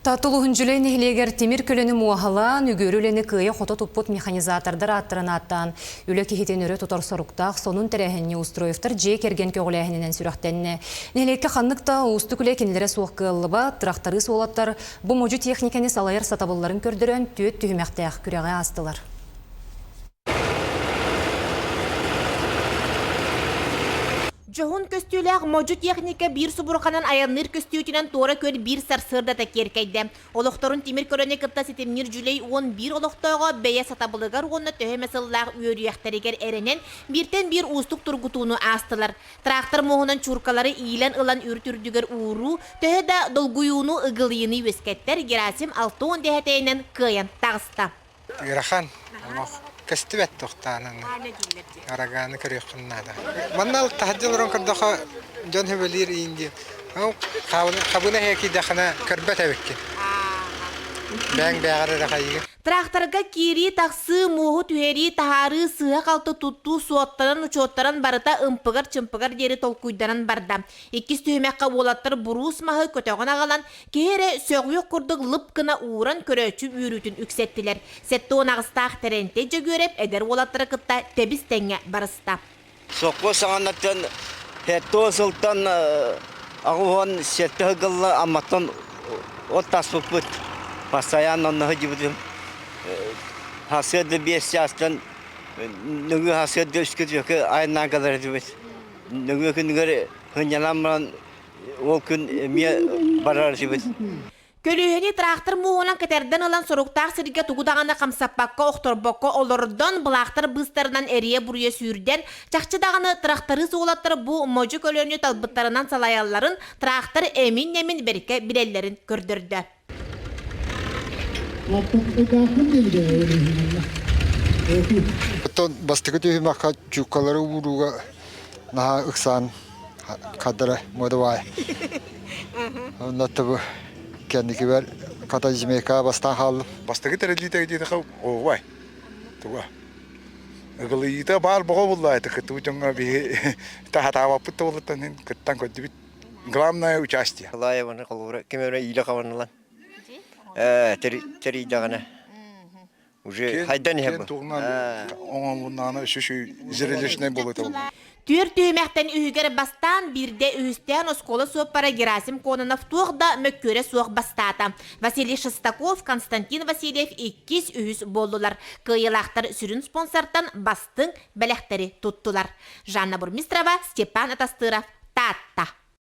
Татылуғын жүлейін елегер темір көліні муағалан, үгөрілені күйе қота тұппыт механизатордар аттырын аттан. Үлі кехетен өрі тұтар сұрықтақ, сонын тәрәхінне ұстыройыфтар жей керген көғіләхінінен сүріқтенне. Нелекке қаннықта ұсты күлі кенілері суық кылыба, трақтары суолаттар, бұл мұжу техниканы салайыр сатабыларын көрдірін түйет түйімәқтәқ күреға астылар. Жоғын көстүйләғ моджу техника бір субурқанан аянныр көстүйтінен тора көр бір сарсырда тәкеркейді. Олықтарын темір көріне кытта сетемнер жүлей 11 олықтауға бәйе сатабылығар оны төхемесілләғ үйіріяқтарегер әрінен біртен бір ұстық тұрғытуыны астылар. Трактор моғынан чуркалары ийлен ылан үртүрдігер уыру, төхе да долгуюны ұғылыйыны өскеттер Герасим 6-10 дәхетейінен кыян тағыста. Герахан, кәстібәт тоқтанын. Араганы көріққыннады. Маннал тахаддылырын көрдіға жон хөбелер үйінді. Қабына хеки дақына көрбәт әвеккен. Бәң бәғары да қайығы. Тракторга кири тақсы мұғы түхері тахары сыға қалты тұтту суаттаран учоттаран барыта ымпығар-чымпығар дері толкуйдаран барда. Еккіз түймәққа болаттыр бұрус мағы көтеғін ағалан, кейері сөғүйік күрдік лып кына уыран көрөчі үйрүтін үксеттілер. Сәтті он ағыстақ тәренте жөгөреп, әдер болаттыры қытта тәбіз тәңе барыста. Соққы сағанаттан, әтті осылтан ағуған сәтті ғылы аматтан оттас бұппыт. Постоянно находим. Хасыды бес жастан нүгі хасыды үскіт жоқы айынан қалар едіміз. Нүгі күнгері ғынянамын ол күн ме барар жібіз. Көлüheni трактор мұғынан кәтерден алан сұрықтақ сірге тұғыдағаны қамсаппаққа оқтырбаққа олырдан бұлақтар бұстарынан әрие бұрыя сүйірден чақчыдағаны тракторы соғылаттыр бұл моджу көлüheni талбыттарынан салаяларын трактор әмін-әмін берке білелерін көрдірді. Бастығы түйімаққа жүккалары ұруға наға ұқсан қадыры модывай. Оннатты бұл кәндікі бәр қата жемейка бастан қалып. Бастығы тәрәлі тәгедеді қауып, оғай. Тұға. Үгілейді бар бұға бұлла әті күтті ұчыңға бейі тағатава пұтты болыттан күттан көтті біт. Главное участие. Лайываны қалуыры, кемеуіне үйлі қаванылан. Тери дағаны. Уже хайдан ебі. Оңан бұннағына үші зірелешіне болыты болды. Түр түймәқтен үйгер бастан бірде үйістен осколы соп пара Герасим Кононов туғда мөккөре соқ бастата. Василий Шестаков, Константин Васильев 2 үйіс болдылар. Кыйылақтар сүрін спонсорттан бастың бәләқтері тұттылар. Жанна Бурмистрова, Степан Атастыров, Татта.